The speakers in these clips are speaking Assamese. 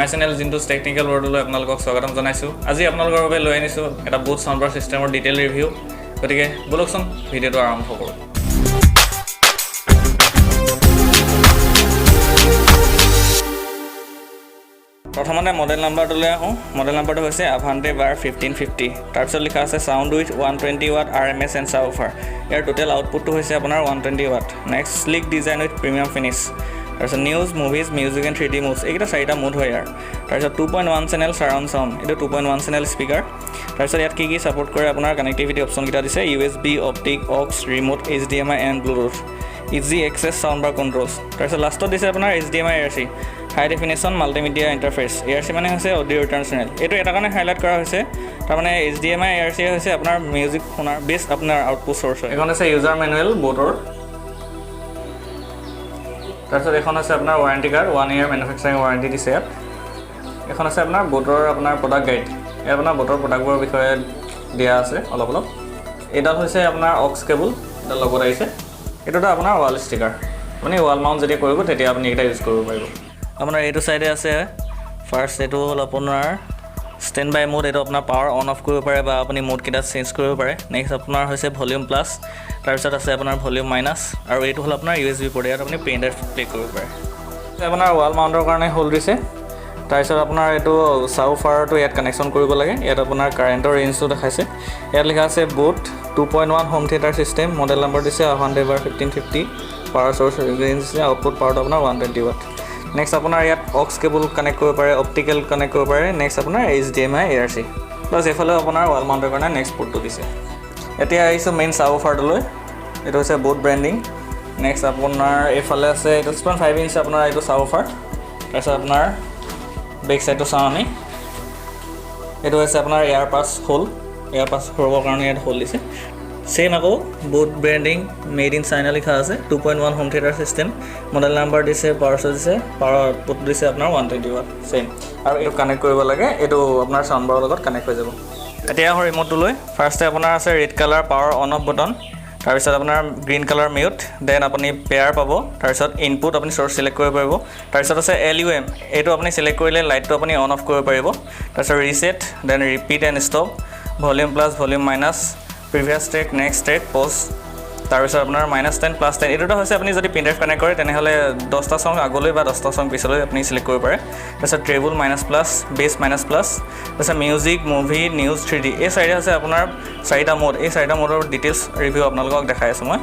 মাই চেনেল জিন্টুছ টেকনিকেল ৱৰ্ল্ডলৈ আপোনালোকক স্বাগতম জনাইছোঁ। আজি আপোনালোকৰ বাবে লৈ আনিছোঁ এটা বুট চাউণ্ডবাৰ ছিষ্টেমৰ ডিটেইল ৰিভিউ। গতিকে বলকচোন ভিডিঅ'টো আৰম্ভ কৰোঁ। প্ৰথমতে মডেল নাম্বাৰটোলৈ আহোঁ। মডেল নাম্বাৰটো হৈছে আভান্তে বাৰ 1550। তাৰপিছত লিখা আছে sound with 120 watt RMS and subwoofer. ইয়াৰ টোটেল আউটপুটটো হৈছে আপোনাৰ 120 watt. Next sleek design with premium finish. তাৰপিছত news, movies, music and 3D movies, এইকেইটা 4টা মুড হয় ইয়াৰ। তাৰপিছত 2.1 চেনেল ছাৰাউণ্ড চাউণ্ড, এইটো 2.1 চেনেল স্পীকাৰ। তাৰপিছত ইয়াত কি ছাপোৰ্ট কৰে আপোনাৰ কানেক্টিভিটি অপশ্যনকেইটা দিছে USB, optic, aux, remote, HDMI and bluetooth, easy access sound bar controls. তাৰপিছত লাষ্টত দিছে আপোনাৰ HDMI ARC, high definition multimedia interface. ARC মানে হৈছে অডিঅ' ৰিটাৰ্ণ চেনেল। এইটো এটা কাৰণে হাইলাইট কৰা হৈছে, তাৰমানে HDMI ARC হৈছে আপোনাৰ মিউজিক শুনাৰ বেষ্ট আপোনাৰ আউটপুট চ'ৰ্চ হয়। এইখন আছে ইউজাৰ মেনুৱেল বোটৰ। তাৰপিছত এখন আছে আপোনাৰ warranty card, 1 year manufacturing warranty দিছে ইয়াত। এখন আছে আপোনাৰ বোটৰ আপোনাৰ প্ৰডাক্ট গাইড। ইয়াত আপোনাৰ বোটৰ প্ৰডাক্টবোৰৰ বিষয়ে দিয়া আছে অলপ। এইডাল হৈছে আপোনাৰ অক্স কেবল, এডাল লগত আহিছে। এইটোতো আপোনাৰ ৱাল ষ্টিকাৰ, আপুনি ৱাল মাউণ্ট যেতিয়া কৰিব তেতিয়া আপুনি এইকেইটা ইউজ কৰিব পাৰিব। আপোনাৰ এইটো চাইডে আছে ফাৰ্ষ্ট, এইটো হ'ল আপোনাৰ ষ্টেণ্ড বাই মোড। এইটো আপোনাৰ পাৱাৰ অন অফ কৰিব পাৰে বা আপুনি মোডকেইটা চেঞ্জ কৰিব পাৰে। নেক্সট আপোনাৰ হৈছে ভলিউম প্লাছ, তাৰপিছত আছে আপোনাৰ ভলিউম মাইনাছ, আৰু এইটো হ'ল আপোনাৰ USB পৰ্ট। ইয়াত আপুনি পেন ড্ৰাইভ প্লে কৰিব পাৰে। আপোনাৰ ৱাল মাউণ্টৰ কাৰণে হোল দিছে। তাৰপিছত আপোনাৰ এইটো ছাবউফাৰটো ইয়াত কানেকশ্যন কৰিব লাগে। ইয়াত আপোনাৰ কাৰেণ্টৰ ৰেঞ্জটো দেখাইছে। ইয়াত লিখা আছে বুট 2.1 home theatre system. Model number দিছে আভান্তে বাৰ 1550। পাৱাৰ চ'ৰ্চ ৰেঞ্জ দিছে, আউটপুট পাৱাৰটো আপোনাৰ 120 ৱাট। নেক্সট আপোনাৰ ইয়াত অক্স কেবল কানেক্ট কৰিব পাৰে, অপটিকেল কানেক্ট কৰিব পাৰে। নেক্সট আপোনাৰ HDMI ARC, প্লাছ এইফালে আপোনাৰ ৱাল মাউণ্টৰ কাৰণে নেক্সট পৰ্টটো দিছে। এতিয়া আহিছোঁ মেইন ছাবউফাৰটোলৈ। এইটো হৈছে বুট ব্ৰেণ্ডিং। নেক্সট আপোনাৰ এইফালে আছে এইটো 6.5 ইঞ্চ আপোনাৰ এইটো ছাবউফাৰ। তাৰপিছত আপোনাৰ বেক চাইডটো চাওঁ আমি। এইটো হৈছে আপোনাৰ এয়াৰ পাছ হোল, এয়াৰ পাছ ভৰাবৰ কাৰণে ইয়াত হোল দিছে। ছেইম আকৌ বুট ব্ৰেণ্ডিং, মেড ইন চাইনা লিখা আছে। 2.1 home theatre system. Model number দিছে, পাৱাৰ চ'ৰ্চ দিছে, পাৱাৰ আউটপুট দিছে আপোনাৰ 120 ৱাট ছেইম। আৰু এইটো কানেক্ট কৰিব লাগে, এইটো আপোনাৰ চাউণ্ড বাৰৰ লগত কানেক্ট হৈ যাব। এতিয়া আহোঁ ৰিম'টটোলৈ। ফাৰ্ষ্টে আপোনাৰ আছে red colour power on of button, তাৰপিছত আপোনাৰ গ্ৰীণ কালাৰ মিউট, দেন আপুনি পেয়াৰ পাব। তাৰপিছত ইনপুট আপুনি চ'ৰ্চ চিলেক্ট কৰিব পাৰিব। তাৰপিছত আছে LUM, এইটো আপুনি চিলেক্ট কৰিলে লাইটটো আপুনি অন অফ কৰিব পাৰিব। তাৰপিছত reset, then repeat and stop, volume plus, volume minus, previous track, next track, pause. তাৰপিছত আপোনাৰ -10 +10। এইটোতো হৈছে আপুনি যদি পেন ড্ৰাইভ কানেক্ট কৰে তেনেহ'লে 10টা ছং আগলৈ বা 10টা ছং পিছলৈ আপুনি চিলেক্ট কৰিব পাৰে। তাৰপিছত ট্ৰেবল -+, বেছ -+, তাৰপিছত মিউজিক, মুভি, নিউজ, 3D, এই 4টা হৈছে আপোনাৰ 4টা মোড। এই 4টা মোডৰ ডিটেইলছ ৰিভিউ আপোনালোকক দেখাই আছোঁ মই।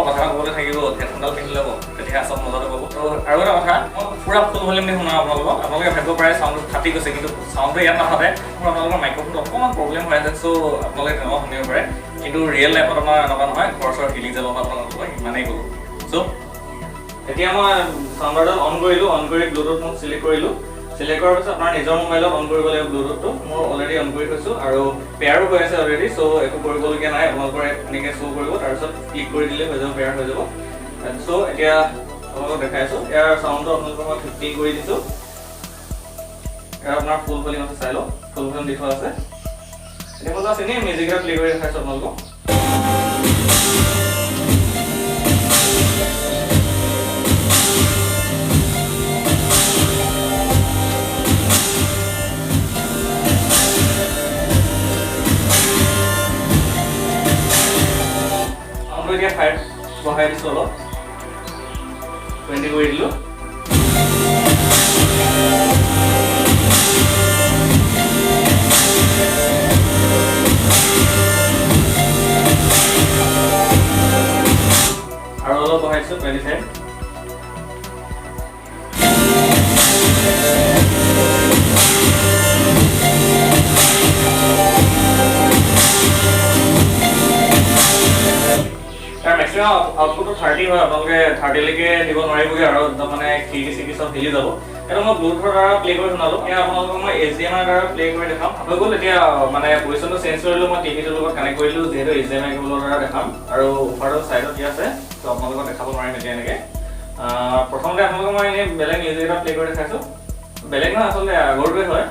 কথা ক'বলৈ থাকিব, হেডফোনডাল পিন্ধি ল'ব, তেতিয়া চব মজাটো পাব। তো আৰু এটা কথা, মই পুৰা ফুল ভলিউম দি শুনাওঁ আপোনালোকে ভাবিব পাৰে চাউণ্ডটো ফাটি গৈছে, কিন্তু চাউণ্ডটো ইয়াত নাফাটে। মোৰ আপোনালোকৰ মাইক্ৰফোনটো অকণমান প্ৰব্লেম হৈ আছে, চ' আপোনালোকে তেনেকুৱা শুনিব পাৰে। কিন্তু ৰিয়েল লাইফত আমাৰ এনেকুৱা নহয়, ঘৰ হিলি যাব আপোনালোকক ইমানেই ক'লোঁ। চ' এতিয়া মই চাউণ্ডাৰডাল অন কৰিলোঁ, অন কৰি ব্লুটুথ মোক চিলেক্ট কৰিলোঁ। চিলেক্ট কৰাৰ পিছত আপোনাৰ নিজৰ মোবাইলত অন কৰিব লাগিব ব্লুটুথটো। মোৰ অলৰেডি অন কৰি থৈছোঁ আৰু পেয়াৰো হৈ আছে অলৰেডি, চ' একো কৰিবলগীয়া নাই। আপোনালোকৰ এনেকৈ শ্ব' কৰিব, তাৰপিছত ক্লিক কৰি দিলে হৈ যাব, পেয়াৰ হৈ যাব। চ' এতিয়া আপোনালোকক দেখাই আছোঁ। ইয়াৰ চাউণ্ডটো আপোনালোকক মই 15 কৰি দিছোঁ। ইয়াৰ আপোনাৰ ফুল ভলিউম আছে, চাই লওক, ফুল ভলিউম দি থোৱা আছে। এতিয়া মই জাষ্ট এনেই মিউজিক এটা প্লে কৰি দেখাইছোঁ আপোনালোকক। এতিয়া 5 বহাই দিছোঁ, অলপ 20 কৰি দিলোঁ। আৰু অলপ বহাই দিছোঁ 25। মেক্সিমাম আউটপুটটো 30 হয়, আপোনালোকে 30লৈকে দিব নোৱাৰিবগৈ, আৰু মানে খিৰিকি চব হিলি যাব। এইটো মই ব্লুটুথৰ দ্বাৰা প্লে কৰি শুনালোঁ। এতিয়া আপোনালোকক মই HDMI দ্বাৰা প্লে কৰি দেখাম। হৈ গ'ল। এতিয়া মানে পজিশ্যনটো চেঞ্জ কৰিলোঁ, মই টিভিটোৰ লগত কানেক্ট কৰিলোঁ, যিহেতু HDMI কেবলৰ দ্বাৰা দেখাম। আৰু ওপৰৰ চাইডত দিয়া আছে, ত' আপোনালোকক দেখাব নোৱাৰিম এতিয়া এনেকৈ। প্ৰথমতে আপোনালোকক মই এনেই বেলেগ মিউজিক এটা প্লে কৰি দেখাইছোঁ। বেলেগ নহয়, আচলতে আগৰটোৱে হয়।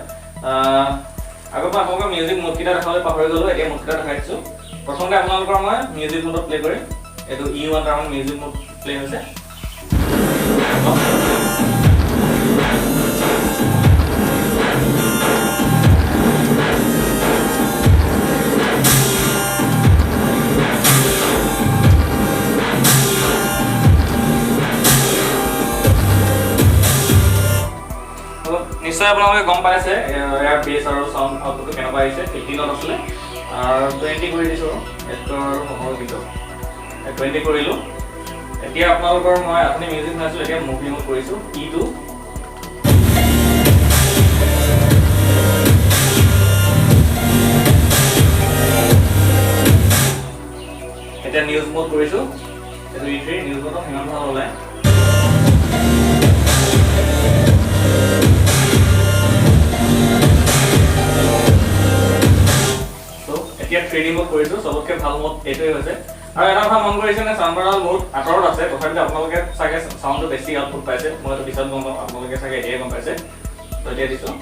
আগৰ পৰা আপোনালোকৰ মিউজিক মোডকেইটা দেখাবলৈ পাহৰি গ'লোঁ, এতিয়া মোডকেইটা দেখাই দিছোঁ। প্ৰথমতে আপোনালোকৰ মই মিউজিক মোডত প্লে কৰিম। এইটো E1 town music mode play হৈছে। চাই আপোনালোকে গম পাইছে ইয়াৰ বেছ আৰু চাউণ্ড আউটপুটটো কেনেকুৱা আহিছে 15ত আছিলে আৰু 20 কৰি দিছোঁ এইটো আৰু সময় ভিতৰত 20 কৰিলোঁ এতিয়া আপোনালোকৰ মই আপুনি মিউজিক শুনাইছোঁ এতিয়া মুভি মোড কৰিছোঁ ইটো এতিয়া নিউজ মোড কৰিছোঁ এইটো E3 নিউজ মোডত সিমান ভাল ওলায় এতিয়া 3D মোড কৰিছোঁ সবতকৈ ভাল মোড এইটোৱে হৈছে আৰু এটা কথা মন কৰিছে নে চাউণ্ডবাৰডাল বহুত আঁতৰত আছে তথাপিতো আপোনালোকে চাগে চাউণ্ডটো বেছি আউটপুট পাইছে মই এইটো পিছত গম পাম আপোনালোকে চাগে এতিয়াই গম পাইছে তো এতিয়া দিছোঁ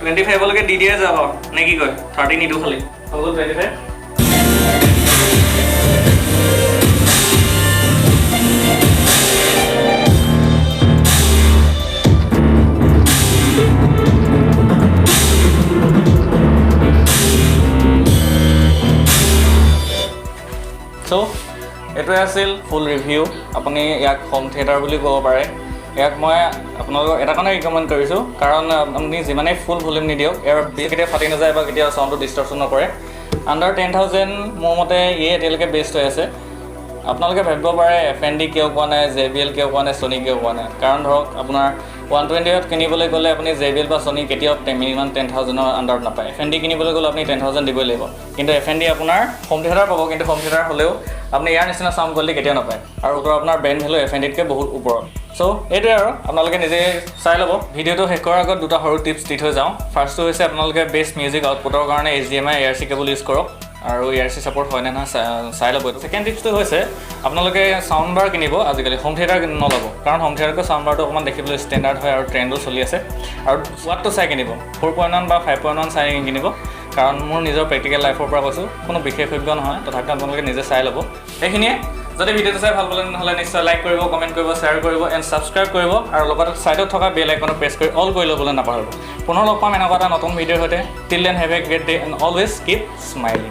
25 লৈকে দি দিয়ে যাব নে কি কয় 30 নিদু খালি হ'ব 25 So, এইটোৱে আছিল ফুল ৰিভিউ আপুনি ইয়াক হোম থিয়েটাৰ বুলি ক'ব পাৰে ইয়াক মই আপোনালোকক এটা কাৰণে ৰিকমেণ্ড কৰিছোঁ কাৰণ আপুনি যিমানেই ফুল ভলিউম নিদিয়ক ইয়াৰ বেছ কেতিয়া ফাটি নাযায় বা কেতিয়া চাউণ্ডটো ডিষ্টৰশ্যন নকৰে আণ্ডাৰ 10,000 মোৰ মতে এতিয়ালৈকে বেষ্ট হৈ আছে আপোনালোকে ভাবিব পাৰে FND কিয় কোৱা নাই JBL কিয় কোৱা নাই Sony কিয় কোৱা নাই কাৰণ ধৰক আপোনাৰ 120ত কিনিবলৈ গ'লে আপুনি JBL বা Sony কেতিয়াও মিনিমাম 10,000ৰ আণ্ডাৰত নাপায় FND কিনিবলৈ গ'লে আপুনি 10,000 দিবই লাগিব কিন্তু FND আপোনাৰ হোম থিয়েটাৰ পাব কিন্তু হোম থিয়েটাৰ হ'লেও আপুনি ইয়াৰ নিচিনা চাউণ্ড কোৱালিটি কেতিয়াও নাপায় আৰু ওপৰত আপোনাৰ ব্ৰেণ্ড ভেলু FNDতকৈ বহুত ওপৰত চ' এইটোৱে আৰু আপোনালোকে নিজে চাই ল'ব ভিডিঅ'টো শেষ কৰাৰ আগত দুটা সৰু টিপছ দি থৈ যাওঁ ফাৰ্ষ্টটো হৈছে আপোনালোকে বেষ্ট মিউজিক আউটপুটৰ কাৰণে HDMI ARC কেবল ইউজ কৰক আৰু ARC ছাপৰ্ট হয় নে নহয় চাই ল'ব এইটো ছেকেণ্ড টিপছটো হৈছে আপোনালোকে চাউণ্ড বাৰ কিনিব আজিকালি হোম থিয়েটাৰ নল'ব কাৰণ হোম থিয়েটাৰতকৈ চাউণ্ড বাৰটো অকণমান দেখিবলৈ ষ্টেণ্ডাৰ্ড হয় আৰু ট্ৰেণ্ডো চলি আছে আৰু ৱাটটো চাই কিনিব 4.1 বা 5.1 চাই কিনিব কাৰণ মোৰ নিজৰ প্ৰেক্টিকেল লাইফৰ পৰা কৈছোঁ কোনো বিশেষজ্ঞ নহয় তথাপিও আপোনালোকে নিজে চাই ল'ব এইখিনিয়ে যদি ভিডিঅ'টো চাই ভাল পালে নহ'লে নিশ্চয় লাইক কৰিব কমেণ্ট কৰিব শ্বেয়াৰ কৰিব এণ্ড ছাবস্ক্ৰাইব কৰিব আৰু লগতে ছাইডত থকা বেল আইকনত প্ৰেছ কৰি অল কৰি ল'বলৈ নাপাহৰিব পুনৰ লগ পাম এনেকুৱা এটা নতুন ভিডিঅ'ৰ সৈতে till then have a great day and always keep smiling